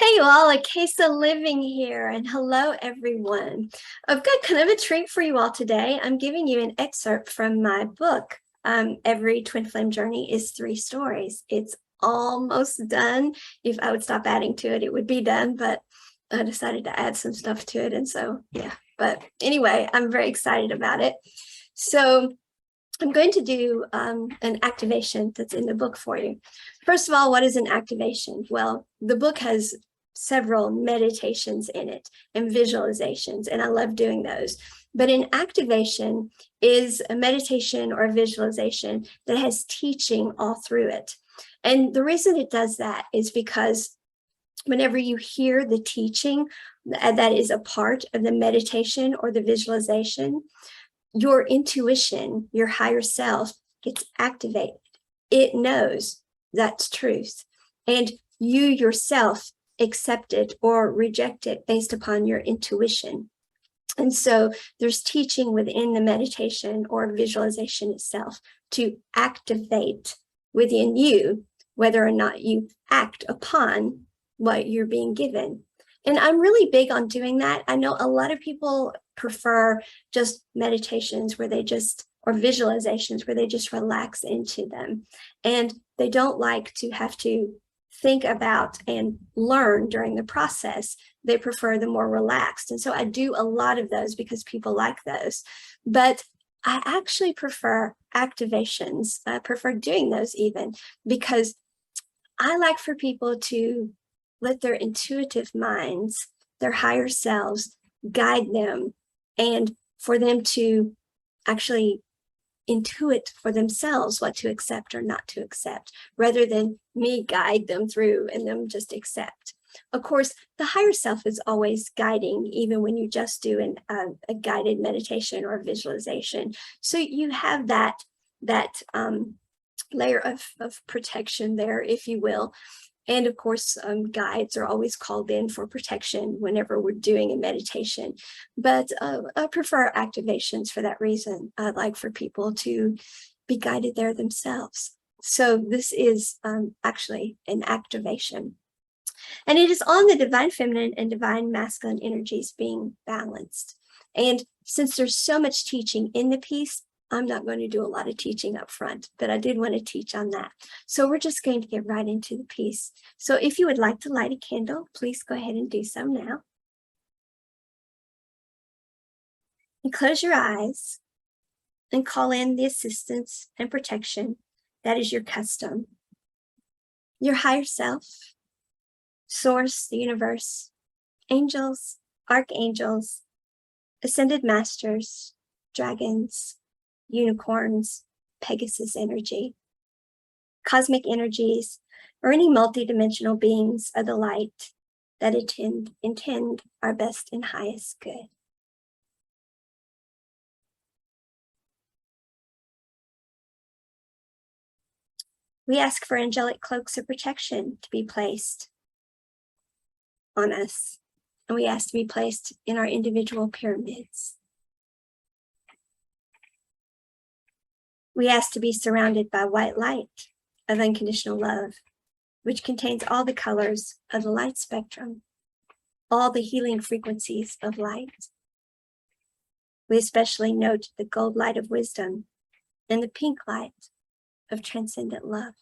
Hey you all, Akesa Living here, and hello everyone. I've got kind of a treat for you all today. I'm giving you an excerpt from my book. Every Twin Flame Journey is 3 stories. It's almost done. If I would stop adding to it, it would be done, but I decided to add some stuff to it, and so yeah. But anyway, I'm very excited about it. So I'm going to do an activation that's in the book for you. First of all, what is an activation? Well, the book has several meditations in it and visualizations, and I love doing those. But an activation is a meditation or a visualization that has teaching all through it. And the reason it does that is because whenever you hear the teaching that is a part of the meditation or the visualization, your intuition, your higher self gets activated. It knows that's truth. And you yourself accept it or reject it based upon your intuition. And so there's teaching within the meditation or visualization itself to activate within you whether or not you act upon what you're being given. And I'm really big on doing that. I know a lot of people prefer just meditations where they just, or visualizations where they just relax into them. And they don't like to have to think about and learn during the process. They prefer the more relaxed. And so I do a lot of those because people like those. But I actually prefer activations. I prefer doing those even because I like for people to let their intuitive minds, their higher selves, guide them, and for them to actually intuit for themselves what to accept or not to accept, rather than me guide them through and them just accept. Of course, the higher self is always guiding, even when you just do a guided meditation or visualization. So you have that layer of protection there, if you will. And of course, guides are always called in for protection whenever we're doing a meditation. But I prefer activations for that reason. I like for people to be guided there themselves. So this is actually an activation. And it is on the divine feminine and divine masculine energies being balanced. And since there's so much teaching in the piece, I'm not going to do a lot of teaching up front, but I did want to teach on that. So we're just going to get right into the piece. So if you would like to light a candle, please go ahead and do so now. And close your eyes and call in the assistance and protection that is your custom. Your higher self, source, the universe, angels, archangels, ascended masters, dragons, unicorns, Pegasus energy, cosmic energies, or any multidimensional beings of the light that intend our best and highest good. We ask for angelic cloaks of protection to be placed on us, and we ask to be placed in our individual pyramids. We ask to be surrounded by white light of unconditional love, which contains all the colors of the light spectrum, all the healing frequencies of light. We especially note the gold light of wisdom and the pink light of transcendent love.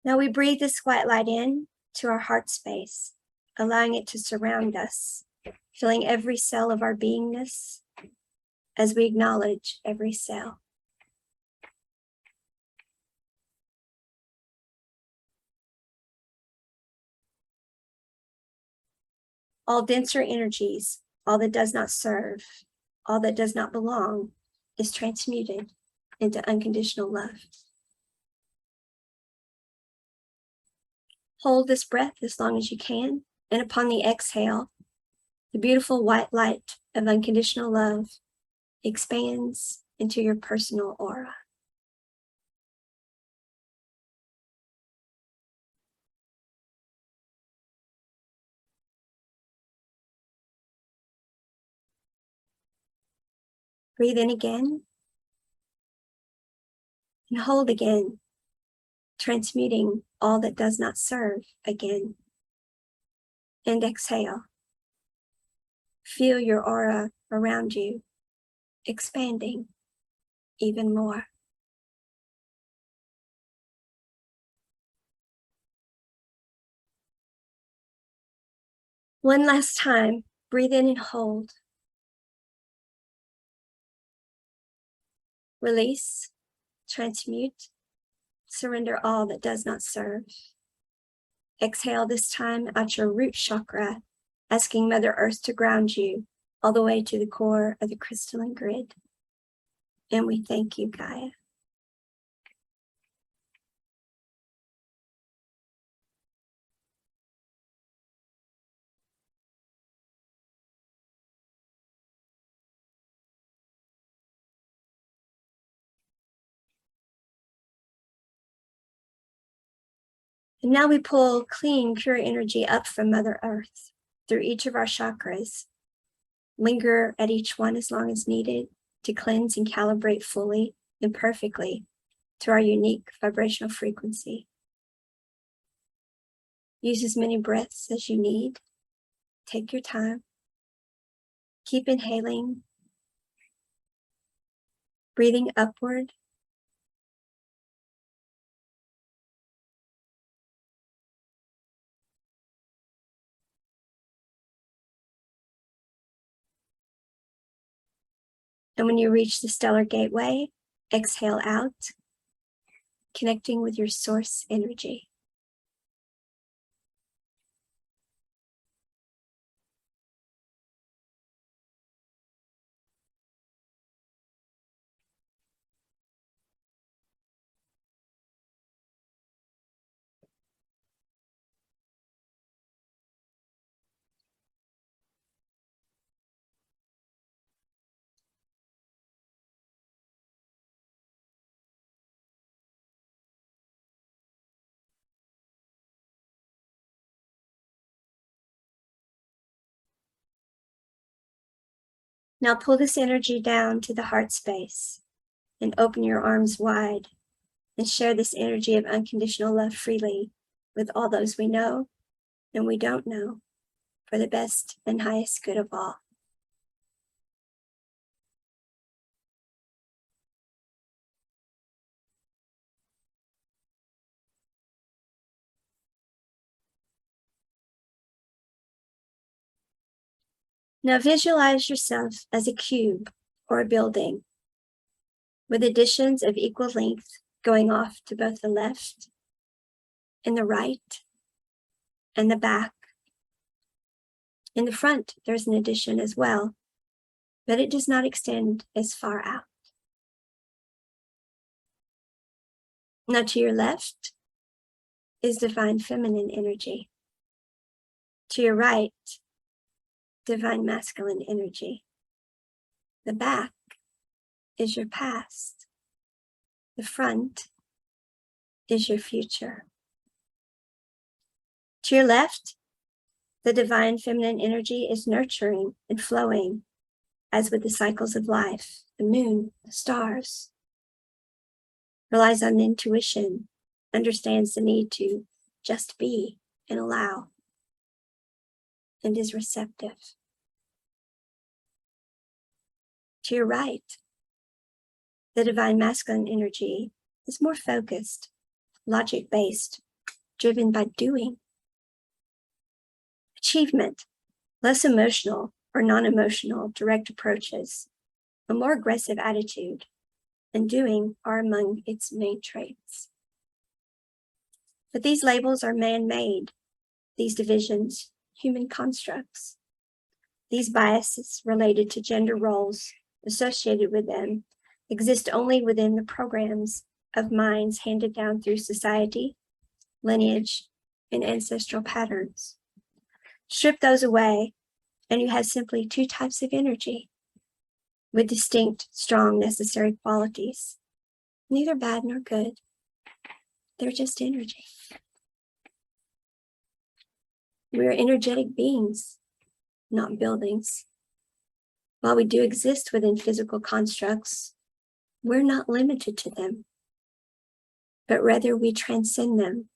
Now we breathe this white light in to our heart space, allowing it to surround us, filling every cell of our beingness as we acknowledge every cell. All denser energies, all that does not serve, all that does not belong, is transmuted into unconditional love. Hold this breath as long as you can, and upon the exhale, the beautiful white light of unconditional love expands into your personal aura. Breathe in again. And hold again, transmuting all that does not serve again. And exhale. Feel your aura around you expanding even more. One last time, breathe in and hold. Release, transmute, surrender all that does not serve. Exhale this time at your root chakra, asking Mother Earth to ground you all the way to the core of the crystalline grid. And we thank you, Gaia. And now we pull clean, pure energy up from Mother Earth through each of our chakras. Linger at each one as long as needed to cleanse and calibrate fully and perfectly to our unique vibrational frequency. Use as many breaths as you need. Take your time. Keep inhaling, breathing upward. And when you reach the stellar gateway, exhale out, connecting with your source energy. Now pull this energy down to the heart space and open your arms wide and share this energy of unconditional love freely with all those we know and we don't know for the best and highest good of all. Now visualize yourself as a cube or a building with additions of equal length going off to both the left and the right and the back. In the front, there's an addition as well, but it does not extend as far out. Now to your left is divine feminine energy. To your right, divine masculine energy. The back is your past. The front is your future. To your left, the divine feminine energy is nurturing and flowing, as with the cycles of life, the moon, the stars. Relies on intuition, understands the need to just be and allow, and is receptive. To your right, the divine masculine energy is more focused, logic-based, driven by doing. Achievement, less emotional or non-emotional direct approaches, a more aggressive attitude, and doing are among its main traits. But these labels are man-made, these divisions, human constructs. These biases related to gender roles associated with them exist only within the programs of minds handed down through society, lineage, and ancestral patterns. Strip those away, and you have simply two types of energy with distinct, strong, necessary qualities. Neither bad nor good. They're just energy. We are energetic beings, not buildings. While we do exist within physical constructs, we're not limited to them. but rather we transcend them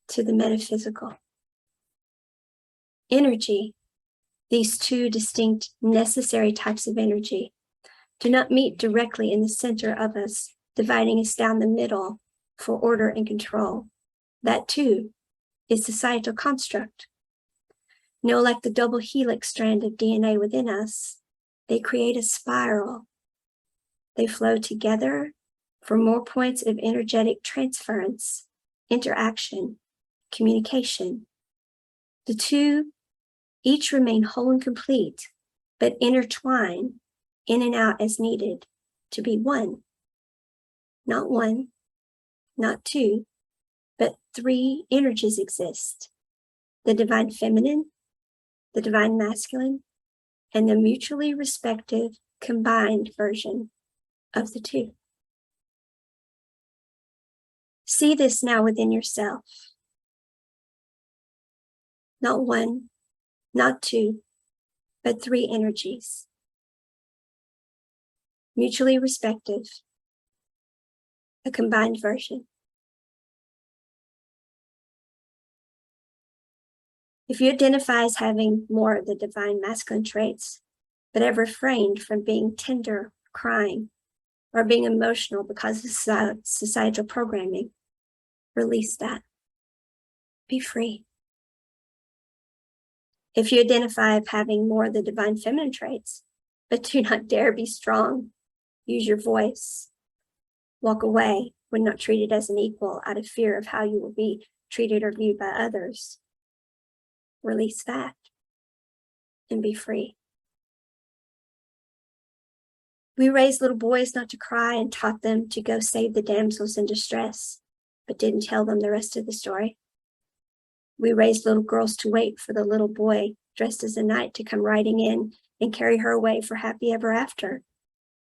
to the metaphysical. Energy, these two distinct necessary types of energy, do not meet directly in the center of us, dividing us down the middle for order and control. That too is societal construct. No, like the double helix strand of DNA within us, they create a spiral. They flow together for more points of energetic transference, interaction, communication. The two each remain whole and complete, but intertwine in and out as needed to be one. Not one, not two, but three energies exist: the divine feminine, the divine masculine, and the mutually respective combined version of the two. See this now within yourself. Not one, not two, but three energies. Mutually respective, a combined version. If you identify as having more of the divine masculine traits, but have refrained from being tender, crying, or being emotional because of societal programming, release that. Be free. If you identify as having more of the divine feminine traits, but do not dare be strong, use your voice, walk away when not treated as an equal out of fear of how you will be treated or viewed by others, release that and be free. We raised little boys not to cry and taught them to go save the damsels in distress, but didn't tell them the rest of the story. We raised little girls to wait for the little boy dressed as a knight to come riding in and carry her away for happy ever after,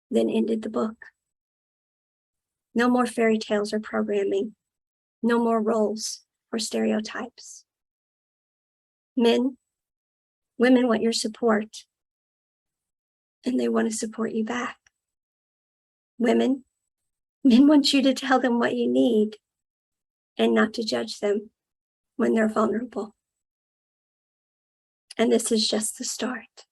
then ended the book. No more fairy tales or programming, no more roles or men women want your support, and they want to support you back. Men want you to tell them what you need and not to judge them when they're vulnerable. And this is just the start.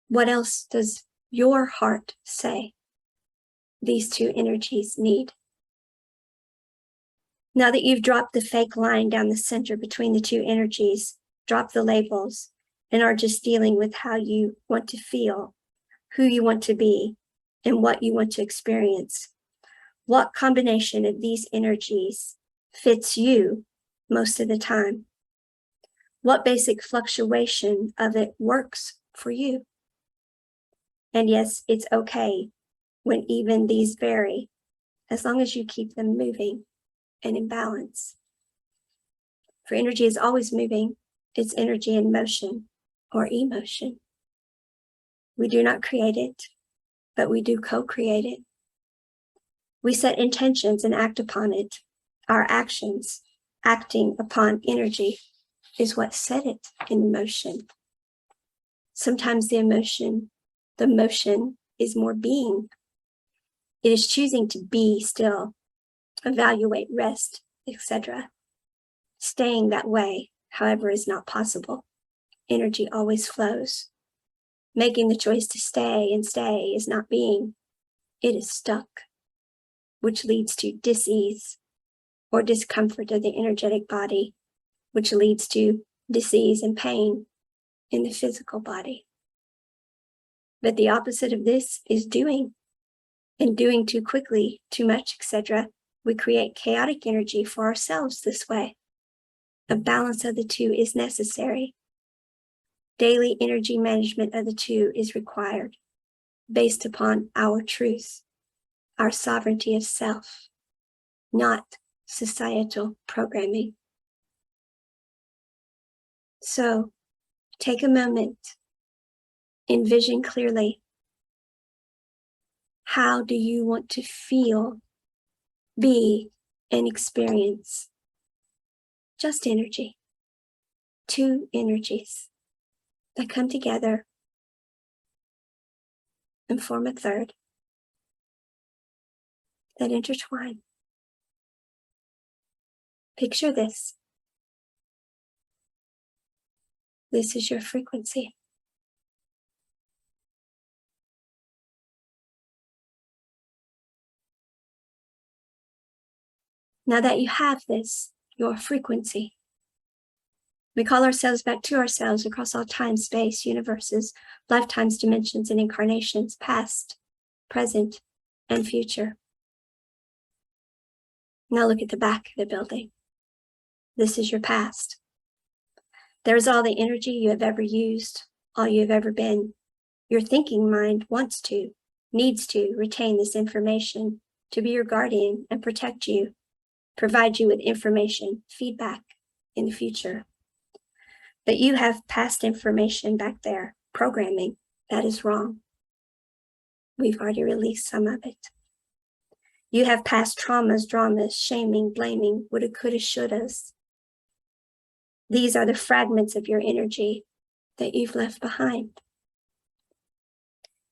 What else does your heart say these two energies need? Now that you've dropped the fake line down the center between the two energies, drop the labels, and are just dealing with how you want to feel, who you want to be, and what you want to experience. What combination of these energies fits you most of the time? What basic fluctuation of it works for you? And yes, it's okay when even these vary, as long as you keep them moving and in balance. For energy is always moving. It's energy in motion or emotion. We do not create it, but we do co-create it. We set intentions and act upon it. Our actions, acting upon energy, is what set it in motion. Sometimes the motion is more being. It is choosing to be still, evaluate, rest, etc. Staying that way, however, is not possible. Energy always flows. Making the choice to stay and stay is not being. It is stuck, which leads to dis-ease or discomfort of the energetic body, which leads to disease and pain in the physical body. But the opposite of this is doing, and doing too quickly, too much, etc. We create chaotic energy for ourselves this way. A balance of the two is necessary. Daily energy management of the two is required, based upon our truth, our sovereignty of self, not societal programming. So, take a moment, envision clearly. How do you want to feel, be, and experience? Just energy. Two energies that come together and form a third. that intertwine. Picture this. This is your frequency. Now that you have this, your frequency, we call ourselves back to ourselves across all time, space, universes, lifetimes, dimensions, and incarnations, past, present, and future. Now look at the back of the building. This is your past. There's all the energy you have ever used, all you have ever been. Your thinking mind wants to, needs to retain this information to be your guardian and protect you, provide you with information, feedback in the future. But you have past information back there, programming, that is wrong. We've already released some of it. You have past traumas, dramas, shaming, blaming, woulda, coulda, shouldas. These are the fragments of your energy that you've left behind.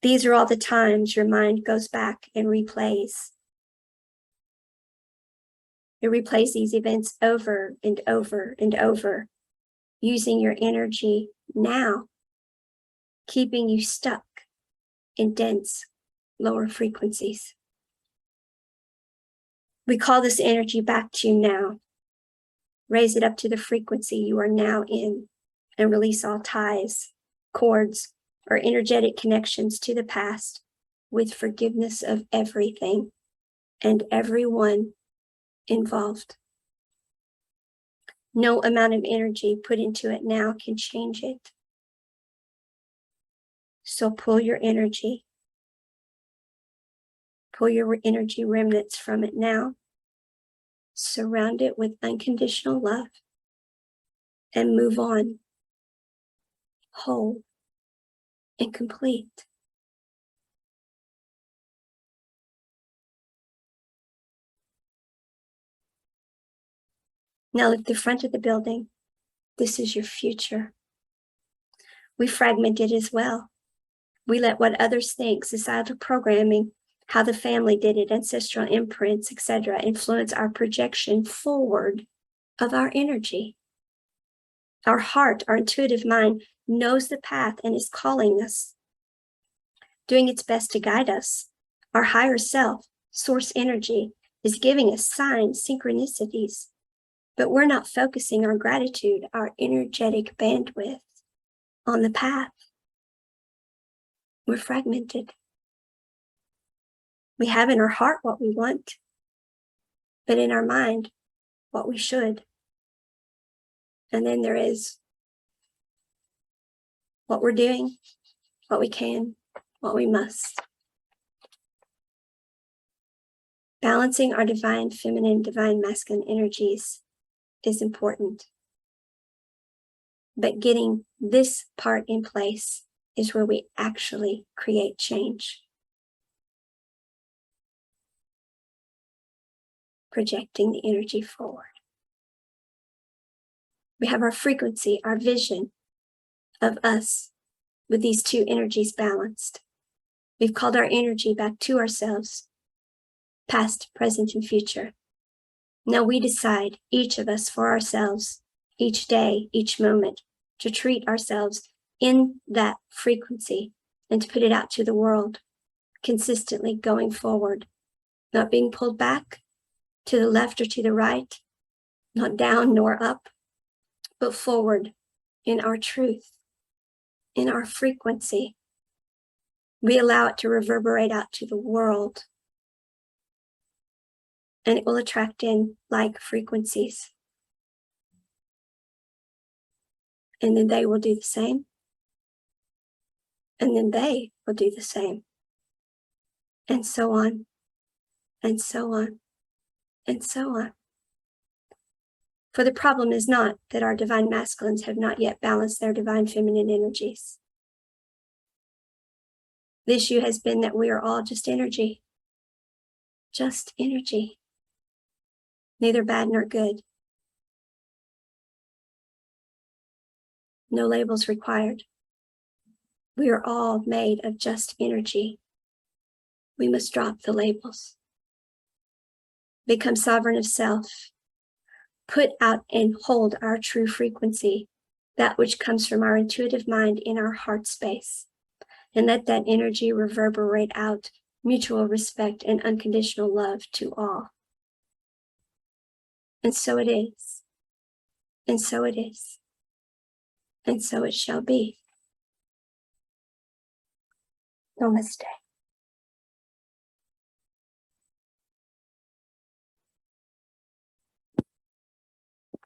These are all the times your mind goes back and replays. It replays these events over and over and over, using your energy now, keeping you stuck in dense, lower frequencies. We call this energy back to you now. Raise it up to the frequency you are now in and release all ties, cords, or energetic connections to the past with forgiveness of everything and everyone involved. No amount of energy put into it now can change it. So pull your energy remnants from it now. Surround it with unconditional love and move on, whole and complete. Now look at the front of the building. This is your future. We fragment it as well. We let what others think, societal programming, how the family did it, ancestral imprints, etc., influence our projection forward of our energy. Our heart, our intuitive mind, knows the path and is calling us, doing its best to guide us. Our higher self, source energy, is giving us signs, synchronicities, but we're not focusing our gratitude, our energetic bandwidth on the path. We're fragmented. We have in our heart what we want, but in our mind, what we should. And then there is what we're doing, what we can, what we must. Balancing our divine feminine, divine masculine energies is important. But getting this part in place is where we actually create change. Projecting the energy forward. We have our frequency, our vision of us with these two energies balanced. We've called our energy back to ourselves, past, present, and future. Now we decide, each of us for ourselves, each day, each moment, to treat ourselves in that frequency and to put it out to the world, consistently going forward, not being pulled back to the left or to the right, not down nor up, but forward in our truth, in our frequency. We allow it to reverberate out to the world, and it will attract in like frequencies. And then they will do the same. And then they will do the same. And so on, and so on, and so on. For the problem is not that our divine masculines have not yet balanced their divine feminine energies. The issue has been that we are all just energy. Just energy. Neither bad nor good. No labels required. We are all made of just energy. We must drop the labels. become sovereign of self, put out and hold our true frequency, that which comes from our intuitive mind in our heart space, and let that energy reverberate out mutual respect and unconditional love to all. And so it is, and so it is, and so it shall be. Namaste.